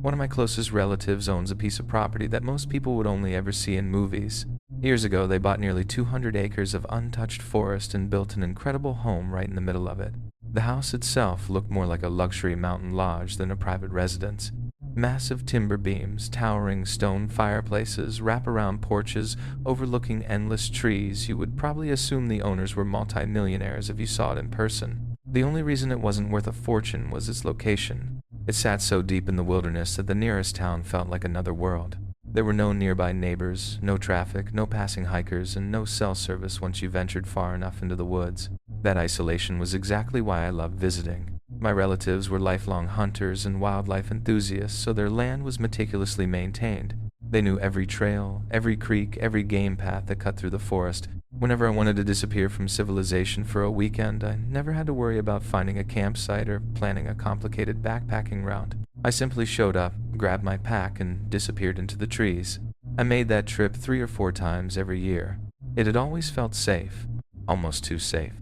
One of my closest relatives owns a piece of property that most people would only ever see in movies. Years ago, they bought nearly 200 acres of untouched forest and built an incredible home right in the middle of it. The house itself looked more like a luxury mountain lodge than a private residence. Massive timber beams, towering stone fireplaces, wraparound porches overlooking endless trees. You would probably assume the owners were multi-millionaires if you saw it in person. The only reason it wasn't worth a fortune was its location. It sat so deep in the wilderness that the nearest town felt like another world. There were no nearby neighbors, no traffic, no passing hikers, and no cell service once you ventured far enough into the woods. That isolation was exactly why I loved visiting. My relatives were lifelong hunters and wildlife enthusiasts, so their land was meticulously maintained. They knew every trail, every creek, every game path that cut through the forest. Whenever I wanted to disappear from civilization for a weekend, I never had to worry about finding a campsite or planning a complicated backpacking route. I simply showed up, grabbed my pack, and disappeared into the trees. I made that trip 3 or 4 times every year. It had always felt safe, almost too safe.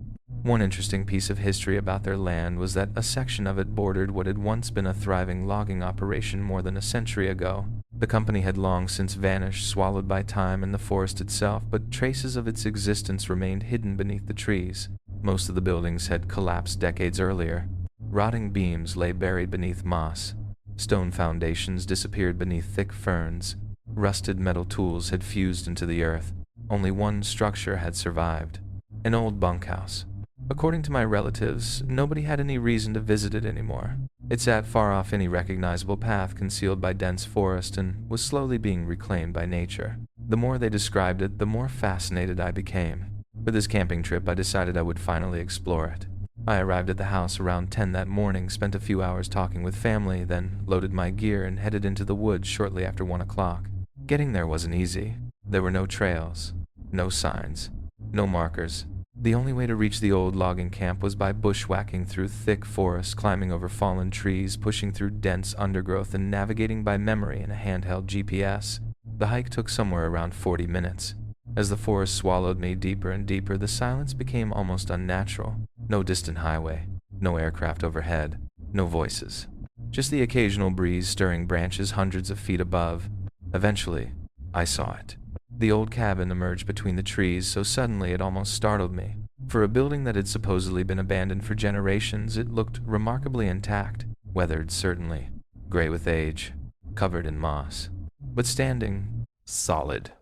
One interesting piece of history about their land was that a section of it bordered what had once been a thriving logging operation more than a century ago. The company had long since vanished, swallowed by time and the forest itself, but traces of its existence remained hidden beneath the trees. Most of the buildings had collapsed decades earlier. Rotting beams lay buried beneath moss. Stone foundations disappeared beneath thick ferns. Rusted metal tools had fused into the earth. Only one structure had survived: an old bunkhouse. According to my relatives, nobody had any reason to visit it anymore. It sat far off any recognizable path, concealed by dense forest, and was slowly being reclaimed by nature. The more they described it, the more fascinated I became. For this camping trip, I decided I would finally explore it. I arrived at the house around 10 that morning, spent a few hours talking with family, then loaded my gear and headed into the woods shortly after 1 o'clock. Getting there wasn't easy. There were no trails, no signs, no markers. The only way to reach the old logging camp was by bushwhacking through thick forest, climbing over fallen trees, pushing through dense undergrowth, and navigating by memory in a handheld GPS. The hike took somewhere around 40 minutes. As the forest swallowed me deeper and deeper, the silence became almost unnatural. No distant highway, no aircraft overhead, no voices. Just the occasional breeze stirring branches hundreds of feet above. Eventually, I saw it. The old cabin emerged between the trees so suddenly it almost startled me. For a building that had supposedly been abandoned for generations, it looked remarkably intact, weathered certainly, gray with age, covered in moss, but standing solid,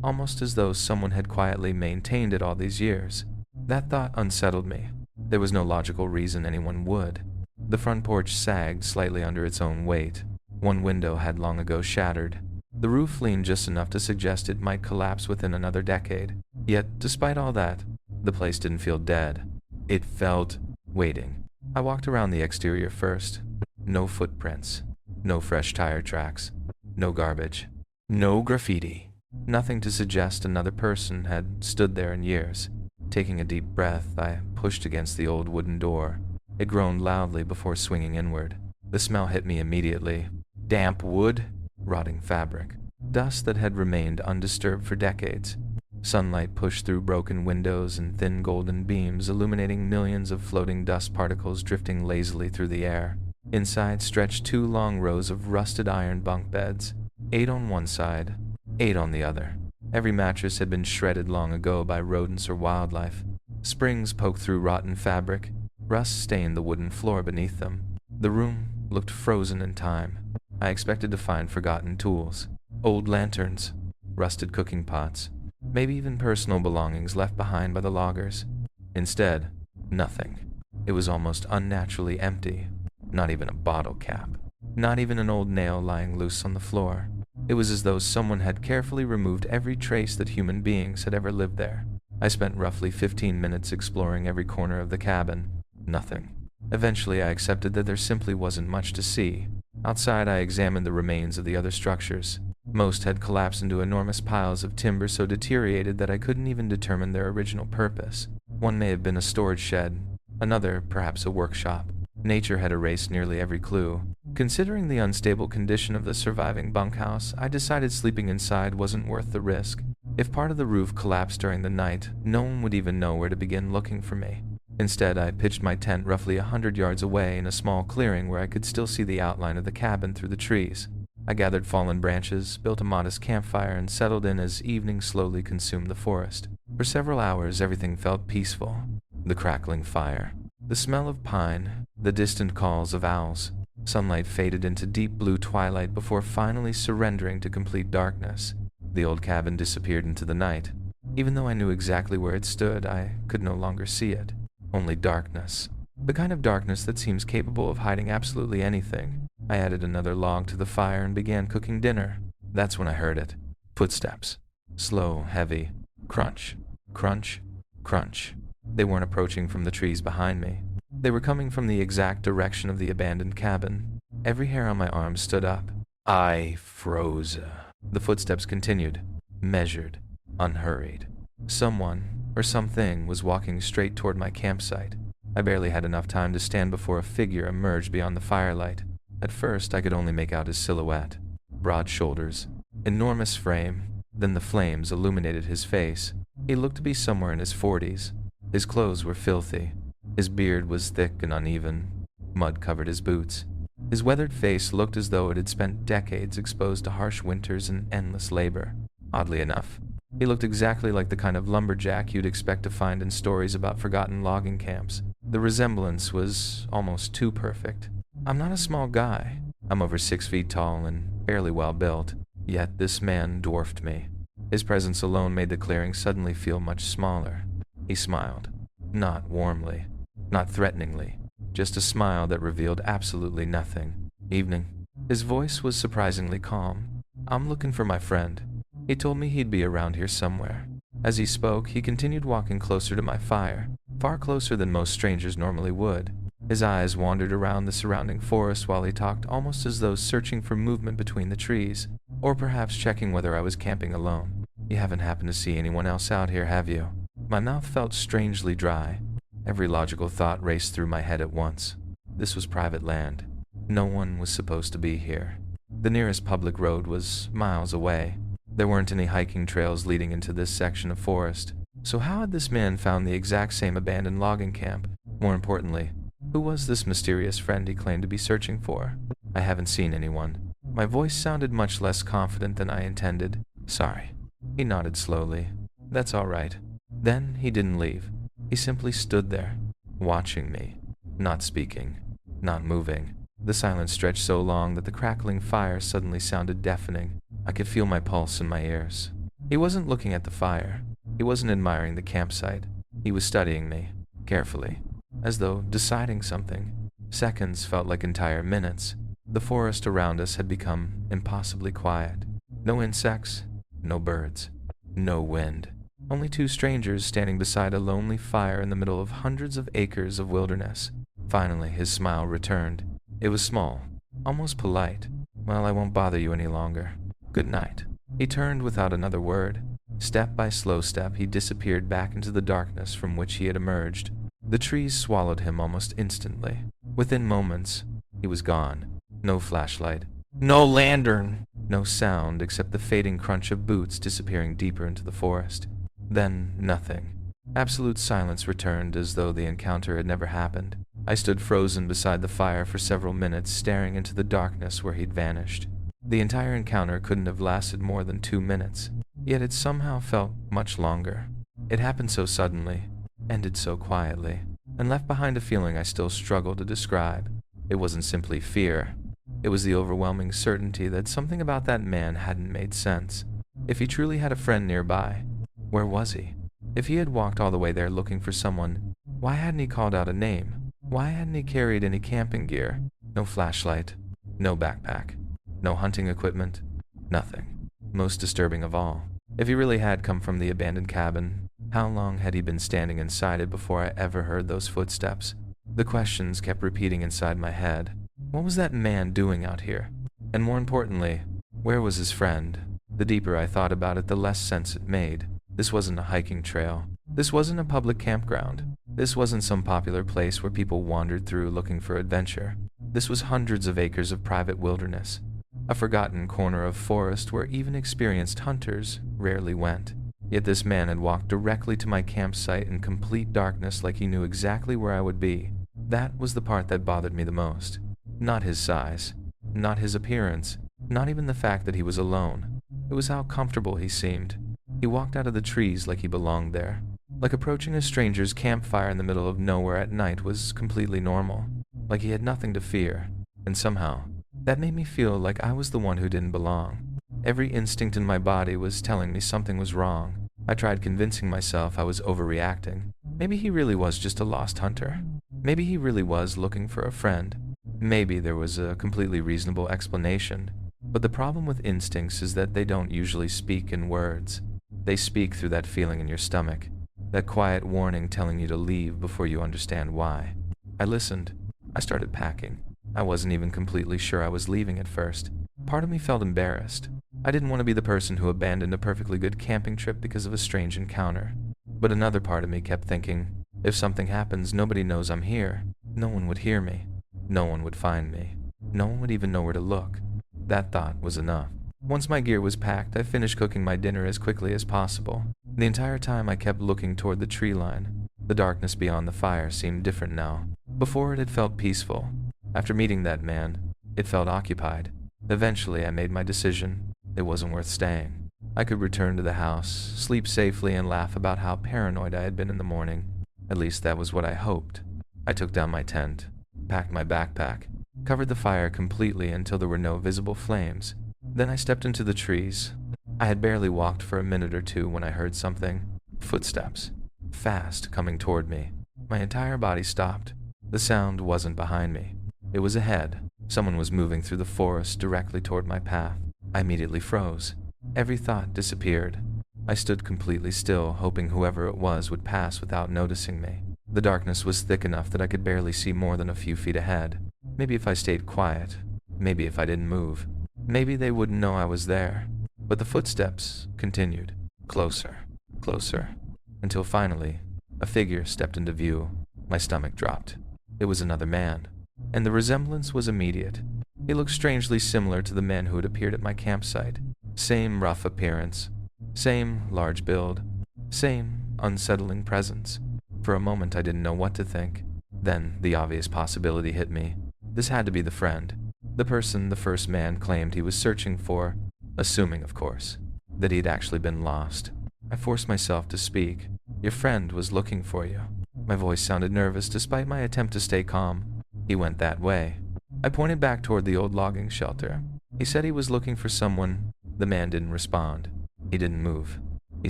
almost as though someone had quietly maintained it all these years. That thought unsettled me. There was no logical reason anyone would. The front porch sagged slightly under its own weight. One window had long ago shattered. The roof leaned just enough to suggest it might collapse within another decade. Yet, despite all that, the place didn't feel dead. It felt waiting. I walked around the exterior first. No footprints. No fresh tire tracks. No garbage. No graffiti. Nothing to suggest another person had stood there in years. Taking a deep breath, I pushed against the old wooden door. It groaned loudly before swinging inward. The smell hit me immediately. Damp wood, rotting fabric, dust that had remained undisturbed for decades. Sunlight pushed through broken windows and thin golden beams, illuminating millions of floating dust particles drifting lazily through the air. Inside stretched 2 long rows of rusted iron bunk beds, 8 on one side, 8 on the other. Every mattress had been shredded long ago by rodents or wildlife. Springs poked through rotten fabric. Rust stained the wooden floor beneath them. The room looked frozen in time. I expected to find forgotten tools, old lanterns, rusted cooking pots, maybe even personal belongings left behind by the loggers. Instead, nothing. It was almost unnaturally empty. Not even a bottle cap. Not even an old nail lying loose on the floor. It was as though someone had carefully removed every trace that human beings had ever lived there. I spent roughly 15 minutes exploring every corner of the cabin. Nothing. Eventually, I accepted that there simply wasn't much to see. Outside, I examined the remains of the other structures. Most had collapsed into enormous piles of timber so deteriorated that I couldn't even determine their original purpose. One may have been a storage shed, another perhaps a workshop. Nature had erased nearly every clue. Considering the unstable condition of the surviving bunkhouse, I decided sleeping inside wasn't worth the risk. If part of the roof collapsed during the night, no one would even know where to begin looking for me. Instead, I pitched my tent roughly 100 yards away in a small clearing where I could still see the outline of the cabin through the trees. I gathered fallen branches, built a modest campfire, and settled in as evening slowly consumed the forest. For several hours, everything felt peaceful. The crackling fire, the smell of pine, the distant calls of owls. Sunlight faded into deep blue twilight before finally surrendering to complete darkness. The old cabin disappeared into the night. Even though I knew exactly where it stood, I could no longer see it. Only darkness. The kind of darkness that seems capable of hiding absolutely anything. I added another log to the fire and began cooking dinner. That's when I heard it. Footsteps. Slow, heavy. Crunch. Crunch. Crunch. They weren't approaching from the trees behind me. They were coming from the exact direction of the abandoned cabin. Every hair on my arm stood up. I froze. The footsteps continued. Measured. Unhurried. Someone, or something, was walking straight toward my campsite. I barely had enough time to stand before a figure emerged beyond the firelight. At first, I could only make out his silhouette. Broad shoulders, enormous frame, then the flames illuminated his face. He looked to be somewhere in his 40s. His clothes were filthy. His beard was thick and uneven. Mud covered his boots. His weathered face looked as though it had spent decades exposed to harsh winters and endless labor. Oddly enough, he looked exactly like the kind of lumberjack you'd expect to find in stories about forgotten logging camps. The resemblance was almost too perfect. I'm not a small guy. I'm over 6 feet tall and fairly well built, yet this man dwarfed me. His presence alone made the clearing suddenly feel much smaller. He smiled. Not warmly, not threateningly, just a smile that revealed absolutely nothing. Evening. His voice was surprisingly calm. I'm looking for my friend. He told me he'd be around here somewhere. As he spoke, he continued walking closer to my fire, far closer than most strangers normally would. His eyes wandered around the surrounding forest while he talked, almost as though searching for movement between the trees, or perhaps checking whether I was camping alone. You haven't happened to see anyone else out here, have you? My mouth felt strangely dry. Every logical thought raced through my head at once. This was private land. No one was supposed to be here. The nearest public road was miles away. There weren't any hiking trails leading into this section of forest. So how had this man found the exact same abandoned logging camp? More importantly, who was this mysterious friend he claimed to be searching for? I haven't seen anyone. My voice sounded much less confident than I intended. Sorry. He nodded slowly. That's all right. Then he didn't leave. He simply stood there, watching me, not speaking, not moving. The silence stretched so long that the crackling fire suddenly sounded deafening. I could feel my pulse in my ears. He wasn't looking at the fire. He wasn't admiring the campsite. He was studying me, carefully, as though deciding something. Seconds felt like entire minutes. The forest around us had become impossibly quiet. No insects, no birds, no wind. Only two strangers standing beside a lonely fire in the middle of hundreds of acres of wilderness. Finally, his smile returned. It was small, almost polite. Well, I won't bother you any longer. Good night. He turned without another word. Step by slow step, he disappeared back into the darkness from which he had emerged. The trees swallowed him almost instantly. Within moments, he was gone. No flashlight. No lantern. No sound except the fading crunch of boots disappearing deeper into the forest. Then nothing. Absolute silence returned as though the encounter had never happened. I stood frozen beside the fire for several minutes, staring into the darkness where he'd vanished. The entire encounter couldn't have lasted more than 2 minutes, yet it somehow felt much longer. It happened so suddenly, ended so quietly, and left behind a feeling I still struggle to describe. It wasn't simply fear. It was the overwhelming certainty that something about that man hadn't made sense. If he truly had a friend nearby, where was he? If he had walked all the way there looking for someone, why hadn't he called out a name? Why hadn't he carried any camping gear? No flashlight, no backpack, no hunting equipment, nothing. Most disturbing of all, if he really had come from the abandoned cabin, how long had he been standing inside it before I ever heard those footsteps? The questions kept repeating inside my head. What was that man doing out here? And more importantly, where was his friend? The deeper I thought about it, the less sense it made. This wasn't a hiking trail. This wasn't a public campground. This wasn't some popular place where people wandered through looking for adventure. This was hundreds of acres of private wilderness, a forgotten corner of forest where even experienced hunters rarely went. Yet this man had walked directly to my campsite in complete darkness, like he knew exactly where I would be. That was the part that bothered me the most. Not his size, not his appearance, not even the fact that he was alone. It was how comfortable he seemed. He walked out of the trees like he belonged there. Like approaching a stranger's campfire in the middle of nowhere at night was completely normal. Like he had nothing to fear. And somehow, that made me feel like I was the one who didn't belong. Every instinct in my body was telling me something was wrong. I tried convincing myself I was overreacting. Maybe he really was just a lost hunter. Maybe he really was looking for a friend. Maybe there was a completely reasonable explanation. But the problem with instincts is that they don't usually speak in words. They speak through that feeling in your stomach, that quiet warning telling you to leave before you understand why. I listened. I started packing. I wasn't even completely sure I was leaving at first. Part of me felt embarrassed. I didn't want to be the person who abandoned a perfectly good camping trip because of a strange encounter. But another part of me kept thinking, if something happens, nobody knows I'm here. No one would hear me. No one would find me. No one would even know where to look. That thought was enough. Once my gear was packed, I finished cooking my dinner as quickly as possible. The entire time I kept looking toward the tree line. The darkness beyond the fire seemed different now. Before it had felt peaceful. After meeting that man, it felt occupied. Eventually, I made my decision. It wasn't worth staying. I could return to the house, sleep safely, and laugh about how paranoid I had been in the morning. At least that was what I hoped. I took down my tent, packed my backpack, covered the fire completely until there were no visible flames. Then I stepped into the trees. I had barely walked for a minute or two when I heard something. Footsteps. Fast, coming toward me. My entire body stopped. The sound wasn't behind me. It was ahead. Someone was moving through the forest directly toward my path. I immediately froze. Every thought disappeared. I stood completely still, hoping whoever it was would pass without noticing me. The darkness was thick enough that I could barely see more than a few feet ahead. Maybe if I stayed quiet. Maybe if I didn't move. Maybe they wouldn't know I was there. But the footsteps continued. Closer. Closer. Until finally, a figure stepped into view. My stomach dropped. It was another man. And the resemblance was immediate. He looked strangely similar to the man who had appeared at my campsite. Same rough appearance. Same large build. Same unsettling presence. For a moment I didn't know what to think. Then the obvious possibility hit me. This had to be the friend. The person the first man claimed he was searching for, assuming, of course, that he'd actually been lost. I forced myself to speak. Your friend was looking for you. My voice sounded nervous despite my attempt to stay calm. He went that way. I pointed back toward the old logging shelter. He said he was looking for someone. The man didn't respond. He didn't move. He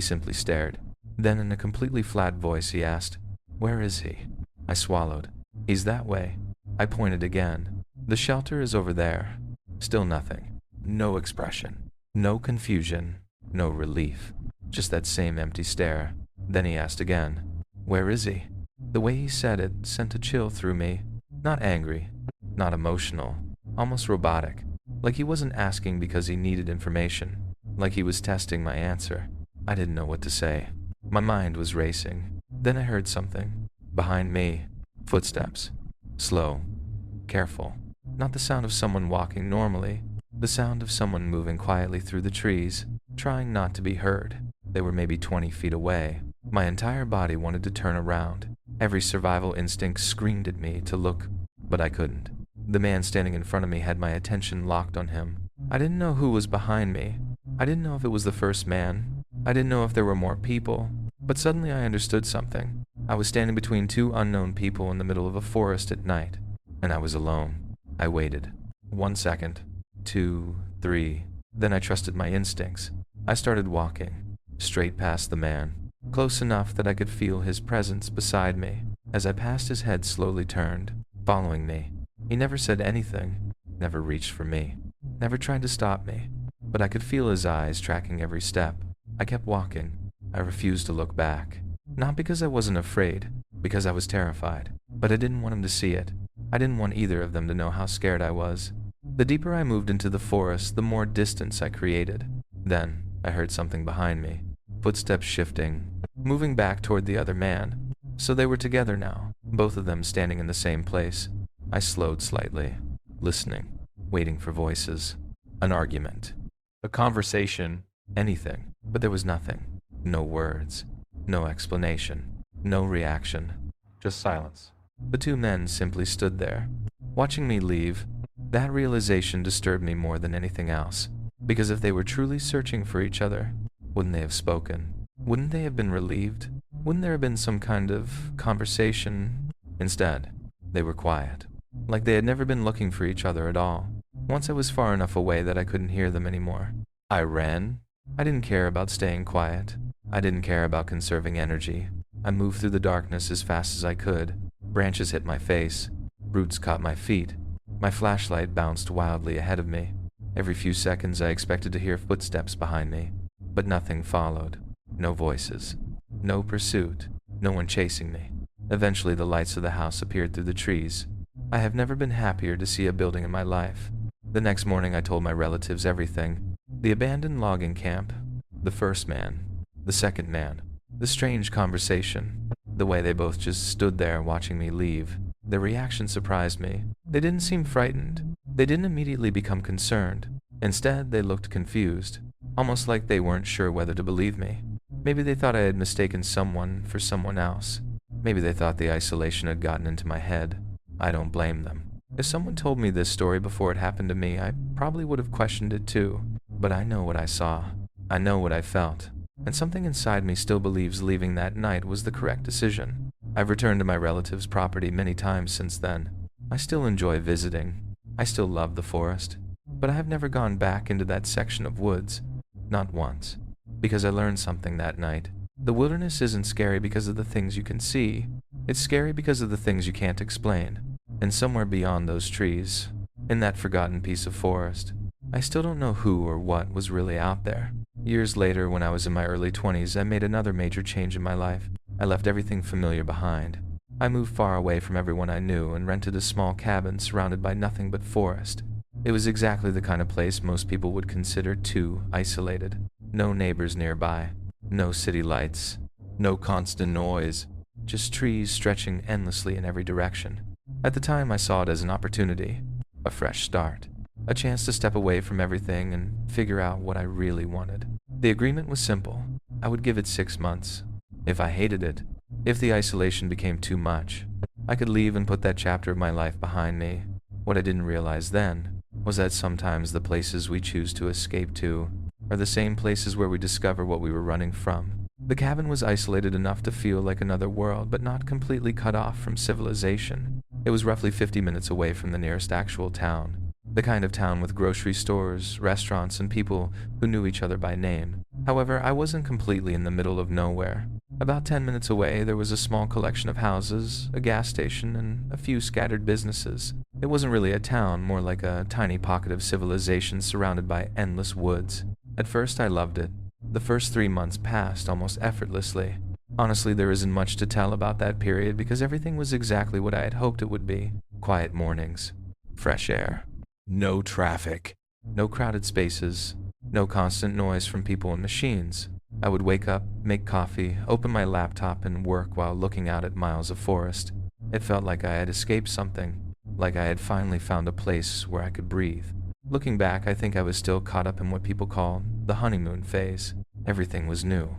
simply stared. Then in a completely flat voice he asked, "Where is he?" I swallowed. "He's that way." I pointed again. "The shelter is over there." Still nothing. No expression. No confusion. No relief. Just that same empty stare. Then he asked again, "Where is he?" The way he said it sent a chill through me. Not angry. Not emotional. Almost robotic. Like he wasn't asking because he needed information. Like he was testing my answer. I didn't know what to say. My mind was racing. Then I heard something. Behind me. Footsteps. Slow. Careful. Not the sound of someone walking normally. The sound of someone moving quietly through the trees, trying not to be heard. They were maybe 20 feet away. My entire body wanted to turn around. Every survival instinct screamed at me to look, but I couldn't. The man standing in front of me had my attention locked on him. I didn't know who was behind me. I didn't know if it was the first man. I didn't know if there were more people. But suddenly I understood something. I was standing between two unknown people in the middle of a forest at night, and I was alone. I waited. 1 second. 2, 3. Then I trusted my instincts. I started walking, straight past the man, close enough that I could feel his presence beside me. As I passed, his head slowly turned, following me. He never said anything, never reached for me, never tried to stop me, but I could feel his eyes tracking every step. I kept walking. I refused to look back. Not because I wasn't afraid, because I was terrified, but I didn't want him to see it. I didn't want either of them to know how scared I was. The deeper I moved into the forest, the more distance I created. Then I heard something behind me. Footsteps shifting, moving back toward the other man. So they were together now, both of them standing in the same place. I slowed slightly, listening, waiting for voices. An argument. A conversation. Anything. But there was nothing. No words, no explanation, no reaction, just silence. The two men simply stood there, watching me leave. That realization disturbed me more than anything else, because if they were truly searching for each other, wouldn't they have spoken? Wouldn't they have been relieved? Wouldn't there have been some kind of conversation? Instead, they were quiet, like they had never been looking for each other at all. Once I was far enough away that I couldn't hear them anymore. I ran. I didn't care about staying quiet. I didn't care about conserving energy. I moved through the darkness as fast as I could. Branches hit my face. Roots caught my feet. My flashlight bounced wildly ahead of me. Every few seconds I expected to hear footsteps behind me, but nothing followed. No voices. No pursuit. No one chasing me. Eventually the lights of the house appeared through the trees. I have never been happier to see a building in my life. The next morning I told my relatives everything. The abandoned logging camp, the first man, the second man, the strange conversation, the way they both just stood there watching me leave. Their reaction surprised me. They didn't seem frightened. They didn't immediately become concerned. Instead, they looked confused, almost like they weren't sure whether to believe me. Maybe they thought I had mistaken someone for someone else. Maybe they thought the isolation had gotten into my head. I don't blame them. If someone told me this story before it happened to me, I probably would have questioned it too. But I know what I saw. I know what I felt. And something inside me still believes leaving that night was the correct decision. I've returned to my relatives' property many times since then. I still enjoy visiting. I still love the forest. But I have never gone back into that section of woods. Not once. Because I learned something that night. The wilderness isn't scary because of the things you can see. It's scary because of the things you can't explain. And somewhere beyond those trees, in that forgotten piece of forest, I still don't know who or what was really out there. Years later, when I was in my early 20s, I made another major change in my life. I left everything familiar behind. I moved far away from everyone I knew and rented a small cabin surrounded by nothing but forest. It was exactly the kind of place most people would consider too isolated. No neighbors nearby, no city lights, no constant noise, just trees stretching endlessly in every direction. At the time, I saw it as an opportunity, a fresh start, a chance to step away from everything and figure out what I really wanted. The agreement was simple. I would give it 6 months. If I hated it, if the isolation became too much, I could leave and put that chapter of my life behind me. What I didn't realize then was that sometimes the places we choose to escape to are the same places where we discover what we were running from. The cabin was isolated enough to feel like another world, but not completely cut off from civilization. It was roughly 50 minutes away from the nearest actual town, the kind of town with grocery stores, restaurants, and people who knew each other by name. However, I wasn't completely in the middle of nowhere. About 10 minutes away, there was a small collection of houses, a gas station, and a few scattered businesses. It wasn't really a town, more like a tiny pocket of civilization surrounded by endless woods. At first, I loved it. The first 3 months passed almost effortlessly. Honestly, there isn't much to tell about that period because everything was exactly what I had hoped it would be. Quiet mornings, fresh air, no traffic, no crowded spaces, no constant noise from people and machines. I would wake up, make coffee, open my laptop, and work while looking out at miles of forest. It felt like I had escaped something, like I had finally found a place where I could breathe. Looking back, I think I was still caught up in what people call the honeymoon phase. Everything was new.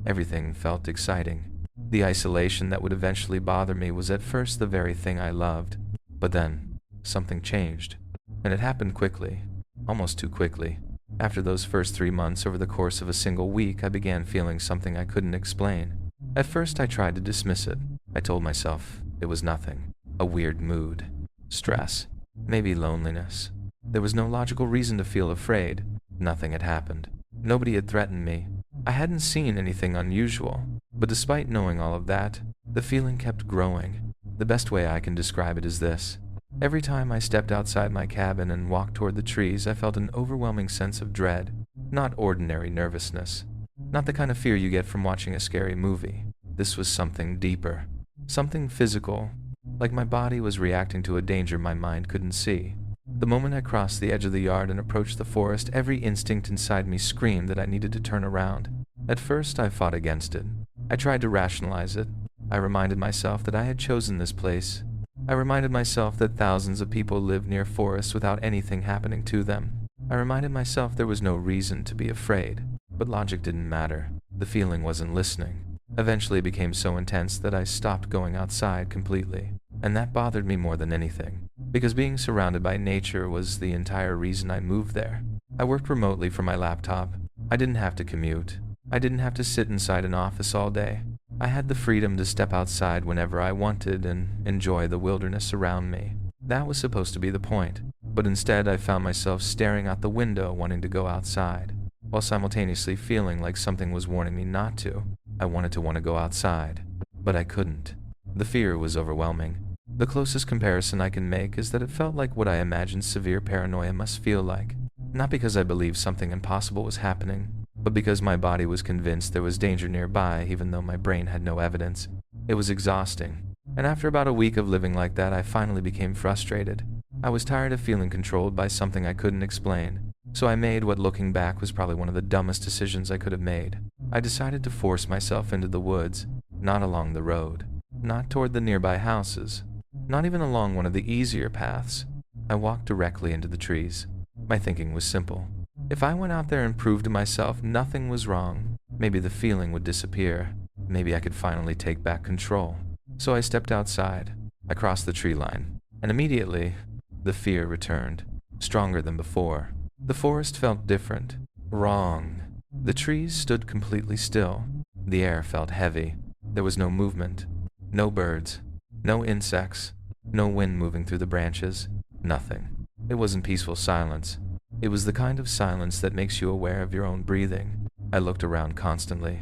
Everything felt exciting. The isolation that would eventually bother me was at first the very thing I loved. But then, something changed. And it happened quickly. Almost too quickly. After those first 3 months, over the course of a single week, I began feeling something I couldn't explain. At first, I tried to dismiss it. I told myself it was nothing. A weird mood. Stress. Maybe loneliness. There was no logical reason to feel afraid. Nothing had happened. Nobody had threatened me. I hadn't seen anything unusual. But despite knowing all of that, the feeling kept growing. The best way I can describe it is this. Every time I stepped outside my cabin and walked toward the trees, I felt an overwhelming sense of dread. Not ordinary nervousness. Not the kind of fear you get from watching a scary movie. This was something deeper. Something physical. Like my body was reacting to a danger my mind couldn't see. The moment I crossed the edge of the yard and approached the forest, every instinct inside me screamed that I needed to turn around. At first, I fought against it. I tried to rationalize it. I reminded myself that I had chosen this place. I reminded myself that thousands of people live near forests without anything happening to them. I reminded myself there was no reason to be afraid. But logic didn't matter. The feeling wasn't listening. Eventually it became so intense that I stopped going outside completely, and that bothered me more than anything, because being surrounded by nature was the entire reason I moved there. I worked remotely from my laptop. I didn't have to commute. I didn't have to sit inside an office all day. I had the freedom to step outside whenever I wanted and enjoy the wilderness around me. That was supposed to be the point, but instead I found myself staring out the window wanting to go outside, while simultaneously feeling like something was warning me not to. I wanted to want to go outside, but I couldn't. The fear was overwhelming. The closest comparison I can make is that it felt like what I imagined severe paranoia must feel like. Not because I believed something impossible was happening, but because my body was convinced there was danger nearby even though my brain had no evidence. It was exhausting, and after about a week of living like that, I finally became frustrated. I was tired of feeling controlled by something I couldn't explain, so I made what, looking back, was probably one of the dumbest decisions I could have made. I decided to force myself into the woods, not along the road, not toward the nearby houses, not even along one of the easier paths. I walked directly into the trees. My thinking was simple. If I went out there and proved to myself nothing was wrong, maybe the feeling would disappear. Maybe I could finally take back control. So I stepped outside. I crossed the tree line, and immediately, the fear returned, stronger than before. The forest felt different, wrong. The trees stood completely still. The air felt heavy. There was no movement, no birds, no insects, no wind moving through the branches, nothing. It wasn't peaceful silence. It was the kind of silence that makes you aware of your own breathing. I looked around constantly.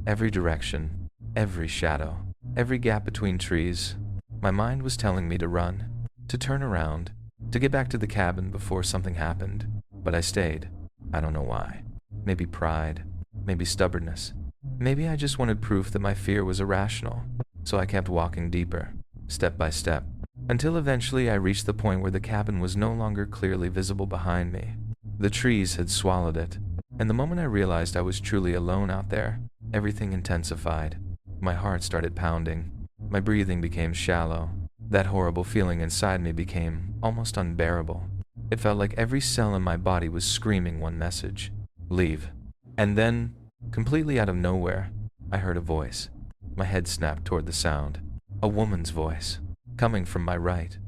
Every direction, every shadow, every gap between trees. My mind was telling me to run, to turn around, to get back to the cabin before something happened. But I stayed. I don't know why. Maybe pride, maybe stubbornness. Maybe I just wanted proof that my fear was irrational. So I kept walking deeper, step by step, until eventually I reached the point where the cabin was no longer clearly visible behind me. The trees had swallowed it, and the moment I realized I was truly alone out there, everything intensified. My heart started pounding. My breathing became shallow. That horrible feeling inside me became almost unbearable. It felt like every cell in my body was screaming one message: leave. And then, completely out of nowhere, I heard a voice. My head snapped toward the sound. A woman's voice, coming from my right.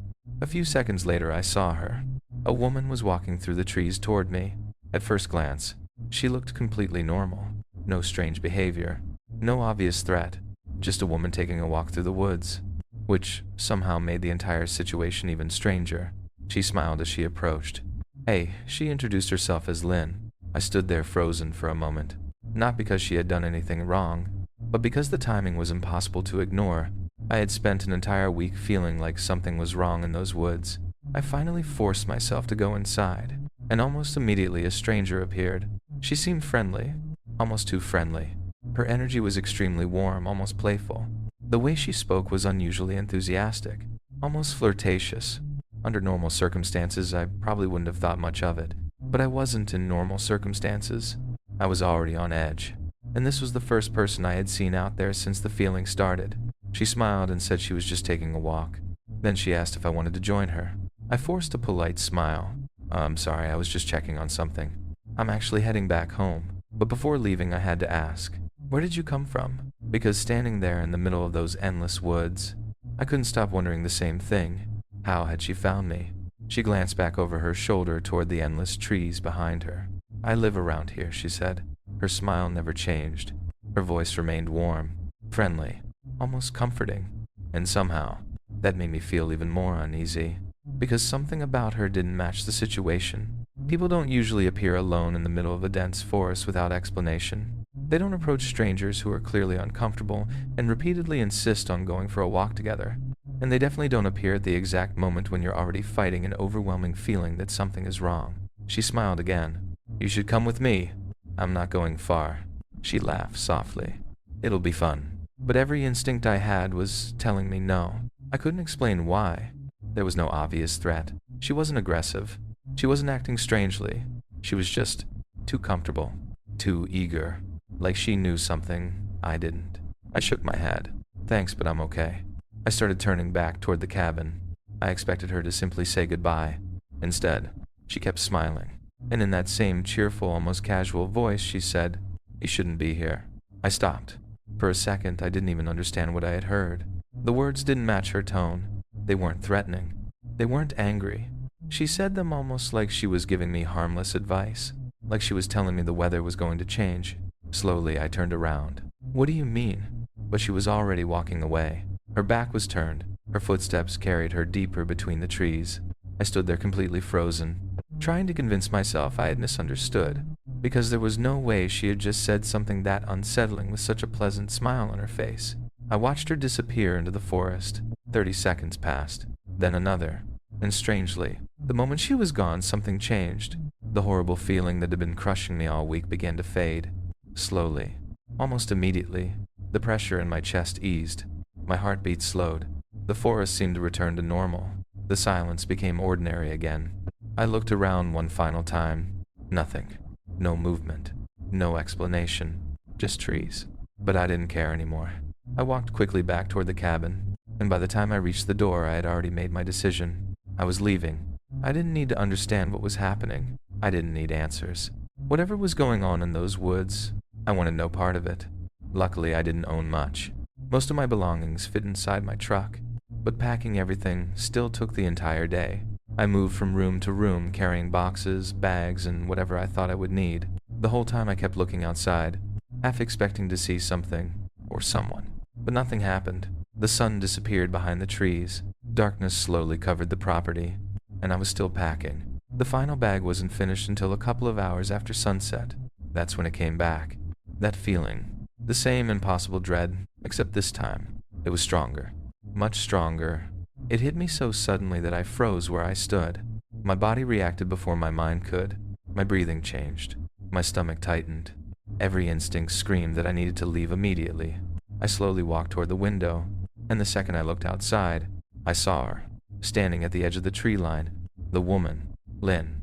A few seconds later, I saw her. A woman was walking through the trees toward me. At first glance, she looked completely normal. No strange behavior, no obvious threat, just a woman taking a walk through the woods, which somehow made the entire situation even stranger. She smiled as she approached. Hey, she introduced herself as Lynn. I stood there frozen for a moment, not because she had done anything wrong, but because the timing was impossible to ignore. I had spent an entire week feeling like something was wrong in those woods. I finally forced myself to go inside, and almost immediately a stranger appeared. She seemed friendly, almost too friendly. Her energy was extremely warm, almost playful. The way she spoke was unusually enthusiastic, almost flirtatious. Under normal circumstances, I probably wouldn't have thought much of it, but I wasn't in normal circumstances. I was already on edge, and this was the first person I had seen out there since the feeling started. She smiled and said she was just taking a walk. Then she asked if I wanted to join her. I forced a polite smile. I'm sorry, I was just checking on something. I'm actually heading back home. But before leaving, I had to ask, where did you come from? Because standing there in the middle of those endless woods, I couldn't stop wondering the same thing. How had she found me? She glanced back over her shoulder toward the endless trees behind her. I live around here, she said. Her smile never changed. Her voice remained warm, friendly, almost comforting. And somehow, that made me feel even more uneasy, because something about her didn't match the situation. People don't usually appear alone in the middle of a dense forest without explanation. They don't approach strangers who are clearly uncomfortable and repeatedly insist on going for a walk together. And they definitely don't appear at the exact moment when you're already fighting an overwhelming feeling that something is wrong. She smiled again. You should come with me. I'm not going far. She laughed softly. It'll be fun. But every instinct I had was telling me no. I couldn't explain why. There was no obvious threat. She wasn't aggressive. She wasn't acting strangely. She was just too comfortable, too eager, like she knew something I didn't. I shook my head. Thanks, but I'm okay. I started turning back toward the cabin. I expected her to simply say goodbye. Instead, she kept smiling, and in that same cheerful, almost casual voice, she said, You shouldn't be here. I stopped. For a second, I didn't even understand what I had heard. The words didn't match her tone. They weren't threatening. They weren't angry. She said them almost like she was giving me harmless advice, like she was telling me the weather was going to change. Slowly, I turned around. "What do you mean?" But she was already walking away. Her back was turned. Her footsteps carried her deeper between the trees. I stood there completely frozen, trying to convince myself I had misunderstood, because there was no way she had just said something that unsettling with such a pleasant smile on her face. I watched her disappear into the forest. 30 seconds passed, then another. And strangely, the moment she was gone, something changed. The horrible feeling that had been crushing me all week began to fade. Slowly, almost immediately, the pressure in my chest eased. My heartbeat slowed. The forest seemed to return to normal. The silence became ordinary again. I looked around one final time. Nothing. No movement. No explanation. Just trees. But I didn't care anymore. I walked quickly back toward the cabin, and by the time I reached the door, I had already made my decision. I was leaving. I didn't need to understand what was happening. I didn't need answers. Whatever was going on in those woods, I wanted no part of it. Luckily, I didn't own much. Most of my belongings fit inside my truck, but packing everything still took the entire day. I moved from room to room, carrying boxes, bags, and whatever I thought I would need. The whole time I kept looking outside, half expecting to see something or someone. But nothing happened. The sun disappeared behind the trees. Darkness slowly covered the property, and I was still packing. The final bag wasn't finished until a couple of hours after sunset. That's when it came back. That feeling. The same impossible dread, except this time, it was stronger. Much stronger. It hit me so suddenly that I froze where I stood. My body reacted before my mind could. My breathing changed. My stomach tightened. Every instinct screamed that I needed to leave immediately. I slowly walked toward the window, and the second I looked outside, I saw her, standing at the edge of the tree line. The woman, Lynn.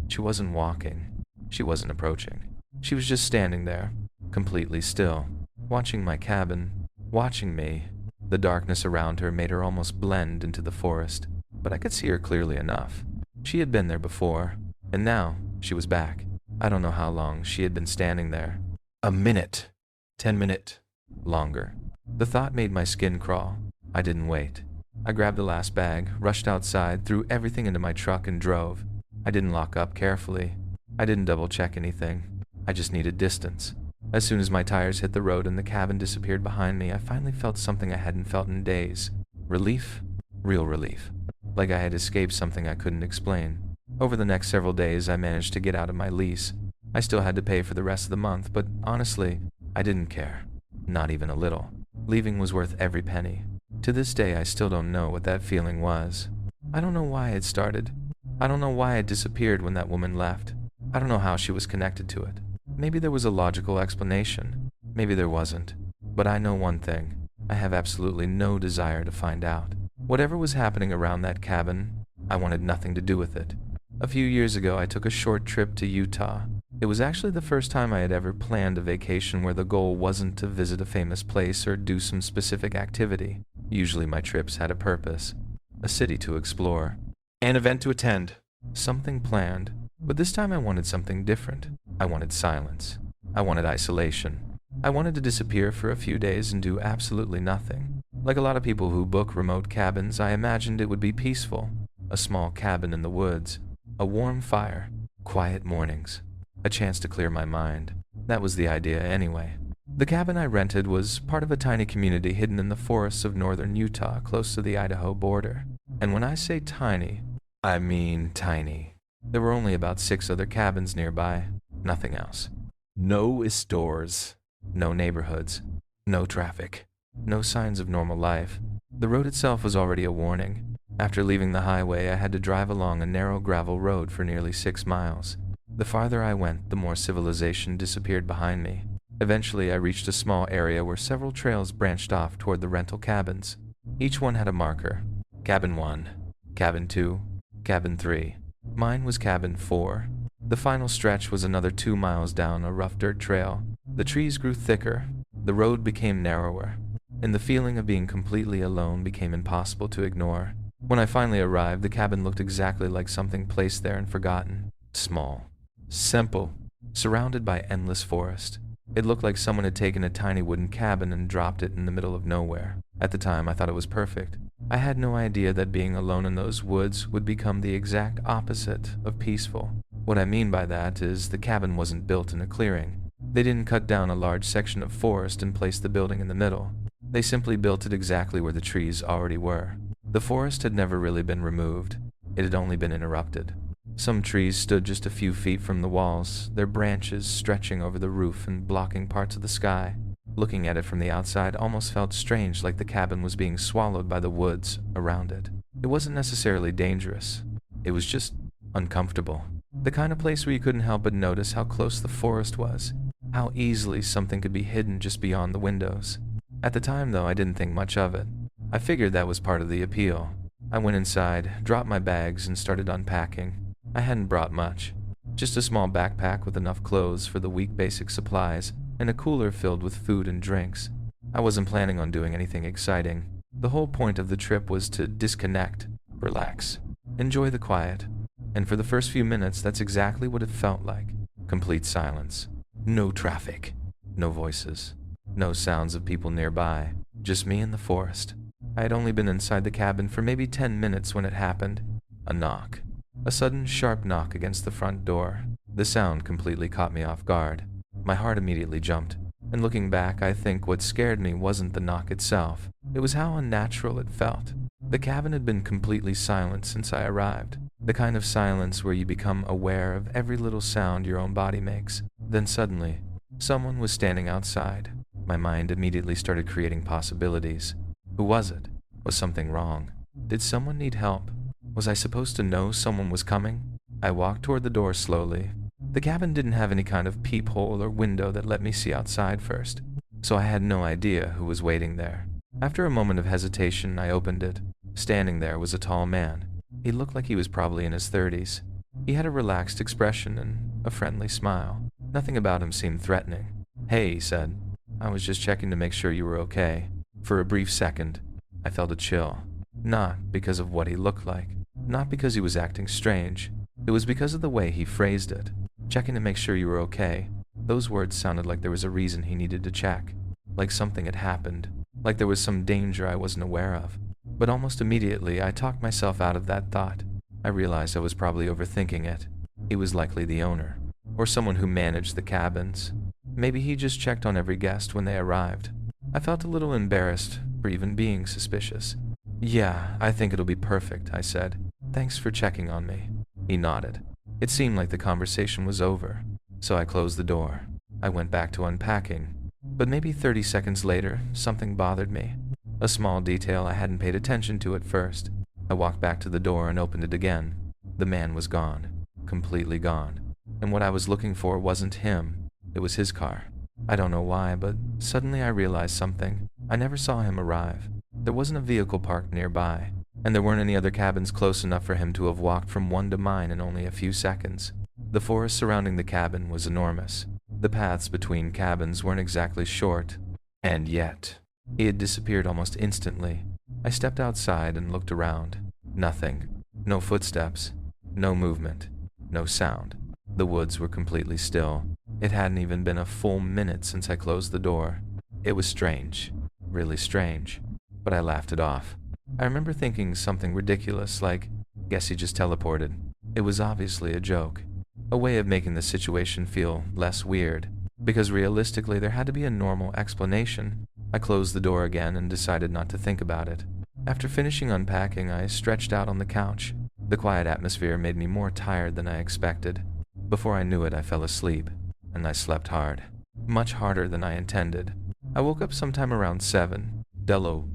She wasn't walking. She wasn't approaching. She was just standing there, completely still, watching my cabin, watching me. The darkness around her made her almost blend into the forest, but I could see her clearly enough. She had been there before, and now she was back. I don't know how long she had been standing there. A minute. 10 minutes. Longer. The thought made my skin crawl. I didn't wait. I grabbed the last bag, rushed outside, threw everything into my truck, and drove. I didn't lock up carefully. I didn't double-check anything. I just needed distance. As soon as my tires hit the road and the cabin disappeared behind me, I finally felt something I hadn't felt in days. Relief. Real relief. Like I had escaped something I couldn't explain. Over the next several days, I managed to get out of my lease. I still had to pay for the rest of the month, but honestly, I didn't care. Not even a little. Leaving was worth every penny. To this day, I still don't know what that feeling was. I don't know why it started. I don't know why it disappeared when that woman left. I don't know how she was connected to it. Maybe there was a logical explanation. Maybe there wasn't. But I know one thing. I have absolutely no desire to find out. Whatever was happening around that cabin, I wanted nothing to do with it. A few years ago, I took a short trip to Utah. It was actually the first time I had ever planned a vacation where the goal wasn't to visit a famous place or do some specific activity. Usually my trips had a purpose. A city to explore. An event to attend. Something planned. But this time I wanted something different. I wanted silence. I wanted isolation. I wanted to disappear for a few days and do absolutely nothing. Like a lot of people who book remote cabins, I imagined it would be peaceful. A small cabin in the woods. A warm fire. Quiet mornings. A chance to clear my mind. That was the idea anyway. The cabin I rented was part of a tiny community hidden in the forests of northern Utah, close to the Idaho border. And when I say tiny, I mean tiny. There were only about 6 other cabins nearby. Nothing else. No stores. No neighborhoods. No traffic. No signs of normal life. The road itself was already a warning. After leaving the highway, I had to drive along a narrow gravel road for nearly 6 miles. The farther I went, the more civilization disappeared behind me. Eventually, I reached a small area where several trails branched off toward the rental cabins. Each one had a marker. Cabin 1, Cabin 2, Cabin 3. Mine was Cabin 4. The final stretch was another 2 miles down a rough dirt trail. The trees grew thicker. The road became narrower. And the feeling of being completely alone became impossible to ignore. When I finally arrived, the cabin looked exactly like something placed there and forgotten. Small. Simple. Surrounded by endless forest. It looked like someone had taken a tiny wooden cabin and dropped it in the middle of nowhere. At the time, I thought it was perfect. I had no idea that being alone in those woods would become the exact opposite of peaceful. What I mean by that is the cabin wasn't built in a clearing. They didn't cut down a large section of forest and place the building in the middle. They simply built it exactly where the trees already were. The forest had never really been removed. It had only been interrupted. Some trees stood just a few feet from the walls, their branches stretching over the roof and blocking parts of the sky. Looking at it from the outside almost felt strange, like the cabin was being swallowed by the woods around it. It wasn't necessarily dangerous. It was just uncomfortable. The kind of place where you couldn't help but notice how close the forest was, how easily something could be hidden just beyond the windows. At the time, though, I didn't think much of it. I figured that was part of the appeal. I went inside, dropped my bags, and started unpacking. I hadn't brought much. Just a small backpack with enough clothes for the week basic supplies, and a cooler filled with food and drinks. I wasn't planning on doing anything exciting. The whole point of the trip was to disconnect, relax, enjoy the quiet. And for the first few minutes, that's exactly what it felt like. Complete silence. No traffic. No voices. No sounds of people nearby. Just me and the forest. I had only been inside the cabin for maybe 10 minutes when it happened. A knock. A sudden, sharp knock against the front door. The sound completely caught me off guard. My heart immediately jumped, and looking back, I think what scared me wasn't the knock itself. It was how unnatural it felt. The cabin had been completely silent since I arrived. The kind of silence where you become aware of every little sound your own body makes. Then suddenly, someone was standing outside. My mind immediately started creating possibilities. Who was it? Was something wrong? Did someone need help? Was I supposed to know someone was coming? I walked toward the door slowly. The cabin didn't have any kind of peephole or window that let me see outside first, so I had no idea who was waiting there. After a moment of hesitation, I opened it. Standing there was a tall man. He looked like he was probably in his 30s. He had a relaxed expression and a friendly smile. Nothing about him seemed threatening. "Hey," he said. "I was just checking to make sure you were okay." For a brief second, I felt a chill. Not because of what he looked like. Not because he was acting strange. It was because of the way he phrased it. Checking to make sure you were okay. Those words sounded like there was a reason he needed to check. Like something had happened. Like there was some danger I wasn't aware of. But almost immediately, I talked myself out of that thought. I realized I was probably overthinking it. He was likely the owner, or someone who managed the cabins. Maybe he just checked on every guest when they arrived. I felt a little embarrassed for even being suspicious. "Yeah, I think it'll be perfect," I said. "Thanks for checking on me." He nodded. It seemed like the conversation was over, so I closed the door. I went back to unpacking, but maybe 30 seconds later, something bothered me. A small detail I hadn't paid attention to at first. I walked back to the door and opened it again. The man was gone. Completely gone. And what I was looking for wasn't him. It was his car. I don't know why, but suddenly I realized something. I never saw him arrive. There wasn't a vehicle parked nearby, and there weren't any other cabins close enough for him to have walked from one to mine in only a few seconds. The forest surrounding the cabin was enormous. The paths between cabins weren't exactly short, and yet, he had disappeared almost instantly. I stepped outside and looked around. Nothing. No footsteps. No movement. No sound. The woods were completely still. It hadn't even been a full minute since I closed the door. It was strange. Really strange. But I laughed it off. I remember thinking something ridiculous like, "Guess he just teleported." It was obviously a joke. A way of making the situation feel less weird. Because realistically, there had to be a normal explanation. I closed the door again and decided not to think about it. After finishing unpacking, I stretched out on the couch. The quiet atmosphere made me more tired than I expected. Before I knew it, I fell asleep, and I slept hard. Much harder than I intended. I woke up sometime around 7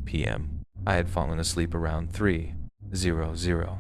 p.m. I had fallen asleep around 3:00,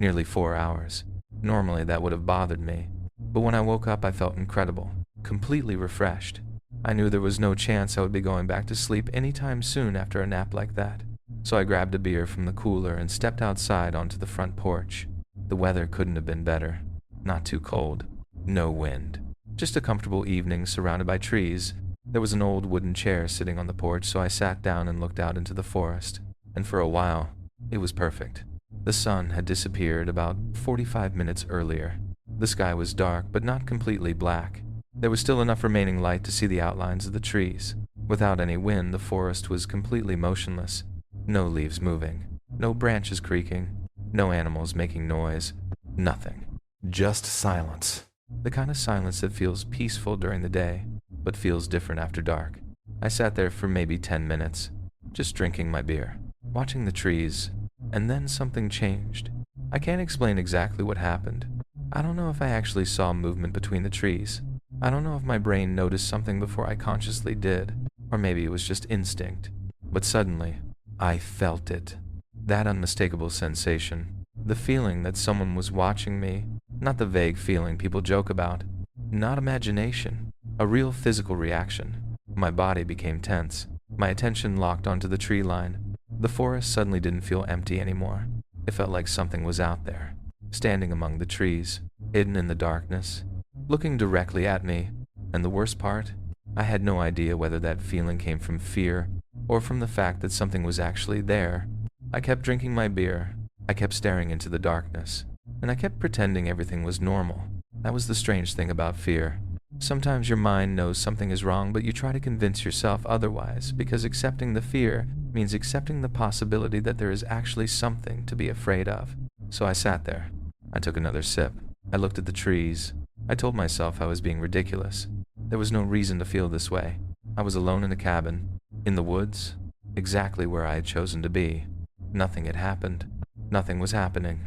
nearly 4 hours. Normally that would have bothered me, but when I woke up I felt incredible, completely refreshed. I knew there was no chance I would be going back to sleep anytime soon after a nap like that. So I grabbed a beer from the cooler and stepped outside onto the front porch. The weather couldn't have been better. Not too cold. No wind. Just a comfortable evening surrounded by trees. There was an old wooden chair sitting on the porch, so I sat down and looked out into the forest. And for a while, it was perfect. The sun had disappeared about 45 minutes earlier. The sky was dark, but not completely black. There was still enough remaining light to see the outlines of the trees. Without any wind, the forest was completely motionless. No leaves moving, no branches creaking, no animals making noise, nothing. Just silence. The kind of silence that feels peaceful during the day, but feels different after dark. I sat there for maybe 10 minutes, just drinking my beer, watching the trees, and then something changed. I can't explain exactly what happened. I don't know if I actually saw movement between the trees. I don't know if my brain noticed something before I consciously did, or maybe it was just instinct. But suddenly, I felt it. That unmistakable sensation. The feeling that someone was watching me. Not the vague feeling people joke about. Not imagination. A real physical reaction. My body became tense. My attention locked onto the tree line. The forest suddenly didn't feel empty anymore. It felt like something was out there, standing among the trees, hidden in the darkness, looking directly at me. And the worst part, I had no idea whether that feeling came from fear or from the fact that something was actually there. I kept drinking my beer. I kept staring into the darkness, and I kept pretending everything was normal. That was the strange thing about fear. Sometimes your mind knows something is wrong, but you try to convince yourself otherwise, because accepting the fear means accepting the possibility that there is actually something to be afraid of. So I sat there. I took another sip. I looked at the trees. I told myself I was being ridiculous. There was no reason to feel this way. I was alone in a cabin, in the woods, exactly where I had chosen to be. Nothing had happened. Nothing was happening.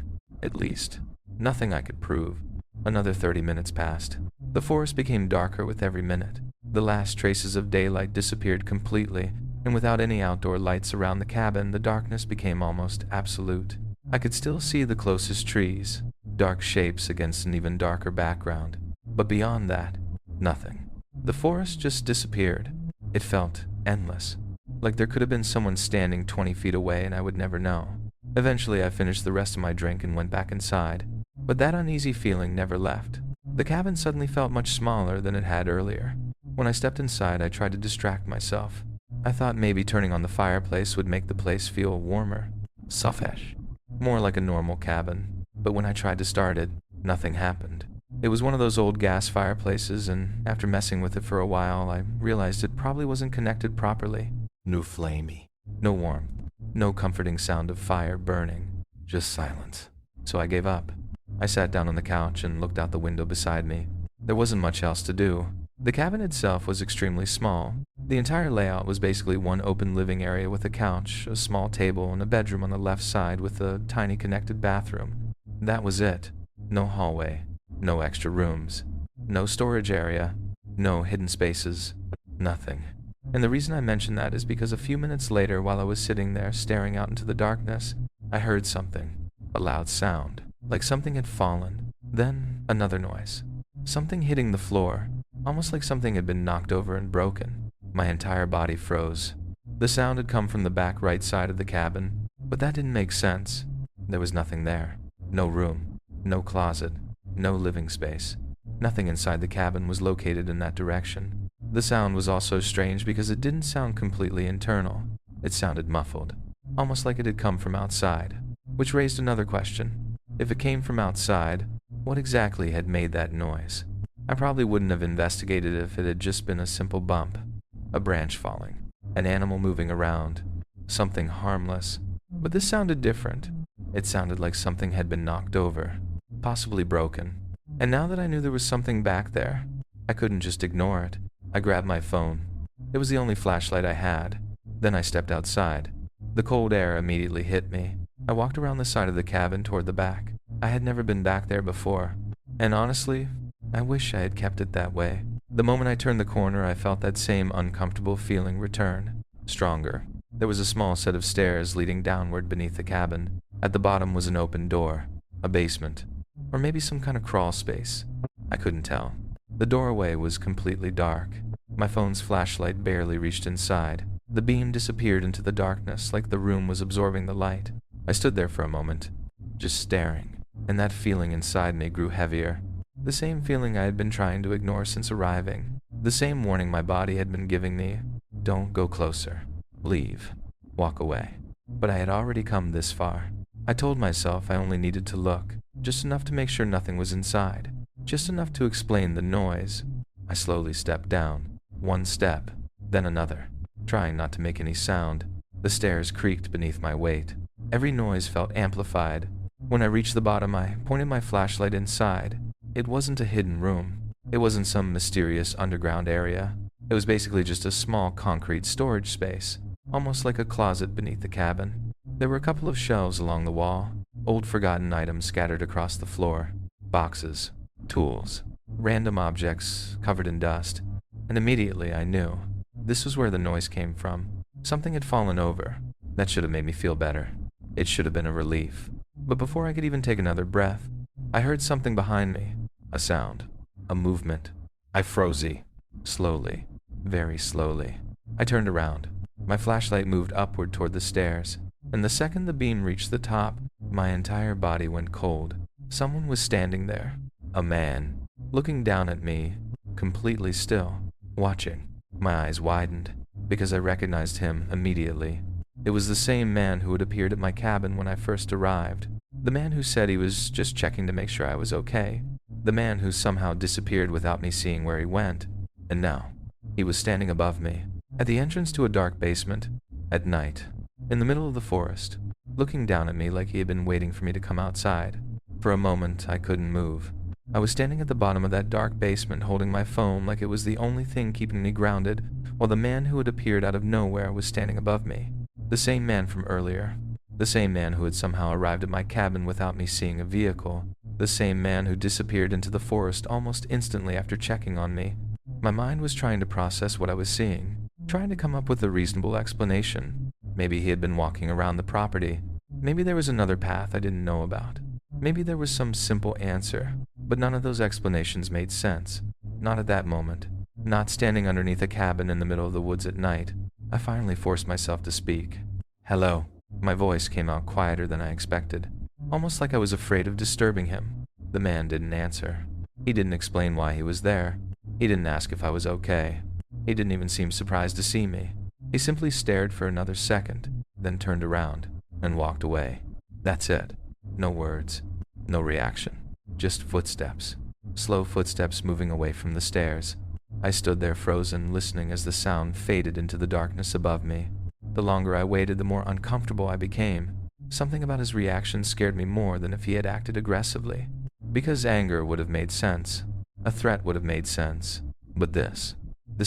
At least, nothing I could prove. Another 30 minutes passed. The forest became darker with every minute. The last traces of daylight disappeared completely, and without any outdoor lights around the cabin, the darkness became almost absolute. I could still see the closest trees, dark shapes against an even darker background. But beyond that, nothing. The forest just disappeared. It felt endless, like there could have been someone standing 20 feet away and I would never know. Eventually, I finished the rest of my drink and went back inside, but that uneasy feeling never left. The cabin suddenly felt much smaller than it had earlier. When I stepped inside, I tried to distract myself. I thought maybe turning on the fireplace would make the place feel warmer, softesh, more like a normal cabin. But when I tried to start it, nothing happened. It was one of those old gas fireplaces, and after messing with it for a while, I realized it probably wasn't connected properly. No flamey, no warmth, no comforting sound of fire burning, just silence. So I gave up. I sat down on the couch and looked out the window beside me. There wasn't much else to do. The cabin itself was extremely small. The entire layout was basically one open living area with a couch, a small table, and a bedroom on the left side with a tiny connected bathroom. That was it. No hallway, no extra rooms, no storage area, no hidden spaces, nothing. And the reason I mention that is because a few minutes later, while I was sitting there staring out into the darkness, I heard something, a loud sound, like something had fallen. Then another noise, something hitting the floor, almost like something had been knocked over and broken. My entire body froze. The sound had come from the back right side of the cabin, but that didn't make sense. There was nothing there. No room, no closet, no living space. Nothing inside the cabin was located in that direction. The sound was also strange because it didn't sound completely internal. It sounded muffled, almost like it had come from outside, which raised another question. If it came from outside, what exactly had made that noise? I probably wouldn't have investigated if it had just been a simple bump, a branch falling, an animal moving around, something harmless. But this sounded different. It sounded like something had been knocked over, possibly broken. And now that I knew there was something back there, I couldn't just ignore it. I grabbed my phone. It was the only flashlight I had. Then I stepped outside. The cold air immediately hit me. I walked around the side of the cabin toward the back. I had never been back there before, and honestly, I wish I had kept it that way. The moment I turned the corner, I felt that same uncomfortable feeling return, stronger. There was a small set of stairs leading downward beneath the cabin. At the bottom was an open door, a basement, or maybe some kind of crawl space. I couldn't tell. The doorway was completely dark. My phone's flashlight barely reached inside. The beam disappeared into the darkness like the room was absorbing the light. I stood there for a moment, just staring, and that feeling inside me grew heavier. The same feeling I had been trying to ignore since arriving. The same warning my body had been giving me. Don't go closer. Leave. Walk away. But I had already come this far. I told myself I only needed to look, just enough to make sure nothing was inside, just enough to explain the noise. I slowly stepped down, one step, then another, trying not to make any sound. The stairs creaked beneath my weight. Every noise felt amplified. When I reached the bottom, I pointed my flashlight inside. It wasn't a hidden room. It wasn't some mysterious underground area. It was basically just a small concrete storage space, almost like a closet beneath the cabin. There were a couple of shelves along the wall, old forgotten items scattered across the floor, boxes, tools, random objects covered in dust, and immediately I knew. This was where the noise came from. Something had fallen over. That should have made me feel better. It should have been a relief. But before I could even take another breath, I heard something behind me. A sound. A movement. I froze. Slowly. Very slowly. I turned around. My flashlight moved upward toward the stairs, and the second the beam reached the top, my entire body went cold. Someone was standing there. A man. Looking down at me, completely still. Watching. My eyes widened, because I recognized him immediately. It was the same man who had appeared at my cabin when I first arrived. The man who said he was just checking to make sure I was okay. The man who somehow disappeared without me seeing where he went. And now, he was standing above me, at the entrance to a dark basement, at night, in the middle of the forest, looking down at me like he had been waiting for me to come outside. For a moment, I couldn't move. I was standing at the bottom of that dark basement holding my phone like it was the only thing keeping me grounded, while the man who had appeared out of nowhere was standing above me. The same man from earlier. The same man who had somehow arrived at my cabin without me seeing a vehicle. The same man who disappeared into the forest almost instantly after checking on me. My mind was trying to process what I was seeing, trying to come up with a reasonable explanation. Maybe he had been walking around the property. Maybe there was another path I didn't know about. Maybe there was some simple answer, but none of those explanations made sense. Not at that moment. Not standing underneath a cabin in the middle of the woods at night. I finally forced myself to speak. Hello. My voice came out quieter than I expected, almost like I was afraid of disturbing him. The man didn't answer. He didn't explain why he was there. He didn't ask if I was okay. He didn't even seem surprised to see me. He simply stared for another second, then turned around and walked away. That's it. No words. No reaction. Just footsteps. Slow footsteps moving away from the stairs. I stood there frozen, listening as the sound faded into the darkness above me. The longer I waited, the more uncomfortable I became. Something about his reaction scared me more than if he had acted aggressively. Because anger would have made sense. A threat would have made sense. But this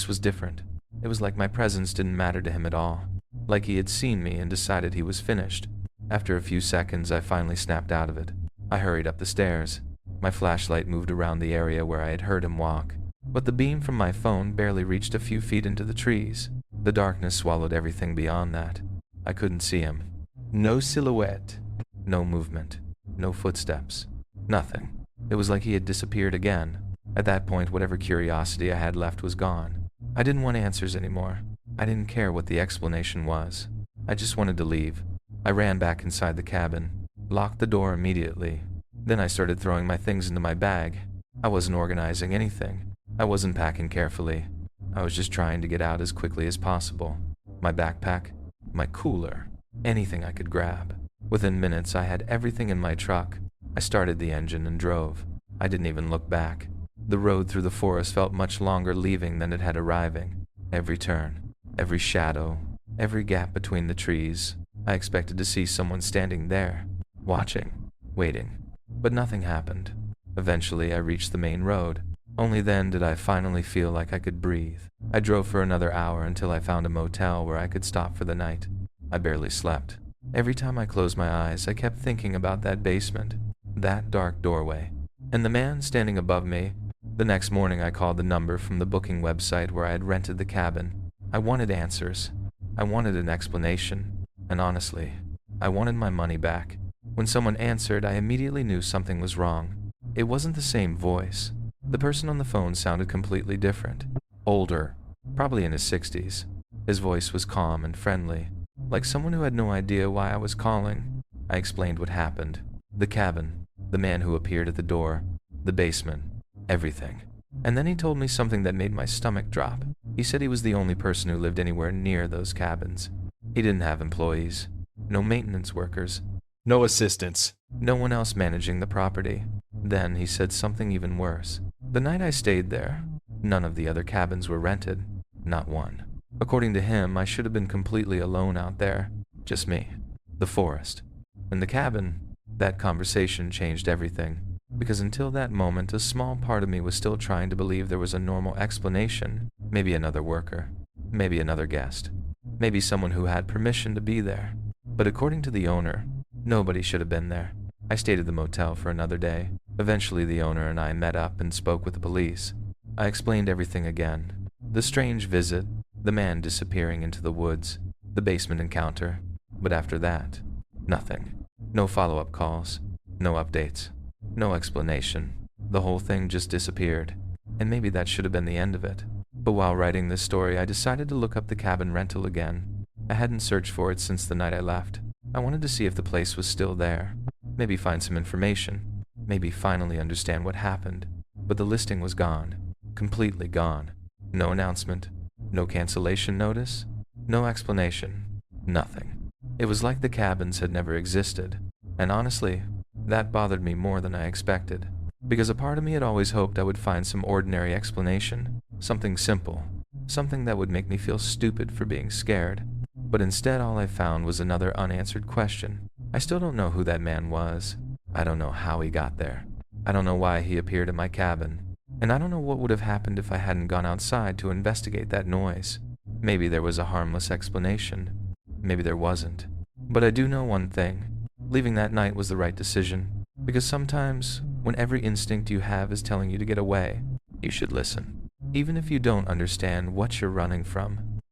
was different. It was like my presence didn't matter to him at all. Like he had seen me and decided he was finished. After a few seconds, I finally snapped out of it. I hurried up the stairs. My flashlight moved around the area where I had heard him walk, but the beam from my phone barely reached a few feet into the trees. The darkness swallowed everything beyond that. I couldn't see him. No silhouette. No movement. No footsteps. Nothing. It was like he had disappeared again. At that point, whatever curiosity I had left was gone. I didn't want answers anymore. I didn't care what the explanation was. I just wanted to leave. I ran back inside the cabin, locked the door immediately. Then I started throwing my things into my bag. I wasn't organizing anything. I wasn't packing carefully. I was just trying to get out as quickly as possible. My backpack, my cooler, anything I could grab. Within minutes, I had everything in my truck. I started the engine and drove. I didn't even look back. The road through the forest felt much longer leaving than it had arriving. Every turn, every shadow, every gap between the trees. I expected to see someone standing there, watching, waiting. But nothing happened. Eventually, I reached the main road. Only then did I finally feel like I could breathe. I drove for another hour until I found a motel where I could stop for the night. I barely slept. Every time I closed my eyes, I kept thinking about that basement, that dark doorway, and the man standing above me. The next morning, I called the number from the booking website where I had rented the cabin. I wanted answers. I wanted an explanation. And honestly, I wanted my money back. When someone answered, I immediately knew something was wrong. It wasn't the same voice. The person on the phone sounded completely different. Older, probably in his 60s. His voice was calm and friendly, like someone who had no idea why I was calling. I explained what happened. The cabin, the man who appeared at the door, the basement, everything. And then he told me something that made my stomach drop. He said he was the only person who lived anywhere near those cabins. He didn't have employees, no maintenance workers, no assistants, no one else managing the property. Then he said something even worse. The night I stayed there, None of the other cabins were rented, not one. According to him, I should have been completely alone out there, just me, the forest, and the cabin. That conversation changed everything, because until that moment, a small part of me was still trying to believe there was a normal explanation, maybe another worker, maybe another guest, maybe someone who had permission to be there. But according to the owner, nobody should have been there. I stayed at the motel for another day. Eventually, the owner and I met up and spoke with the police. I explained everything again. The strange visit, the man disappearing into the woods, the basement encounter. But after that, nothing. No follow-up calls, no updates, no explanation. The whole thing just disappeared. And maybe that should have been the end of it. But while writing this story, I decided to look up the cabin rental again. I hadn't searched for it since the night I left. I wanted to see if the place was still there. Maybe find some information. Maybe finally understand what happened. But the listing was gone. Completely gone. No announcement. No cancellation notice. No explanation. Nothing. It was like the cabins had never existed. And honestly, that bothered me more than I expected. Because a part of me had always hoped I would find some ordinary explanation. Something simple. Something that would make me feel stupid for being scared. But instead, all I found was another unanswered question. I still don't know who that man was. I don't know how he got there. I don't know why he appeared in my cabin. And I don't know what would have happened if I hadn't gone outside to investigate that noise. Maybe there was a harmless explanation. Maybe there wasn't. But I do know one thing. Leaving that night was the right decision. Because sometimes, when every instinct you have is telling you to get away, you should listen. Even if you don't understand what you're running from.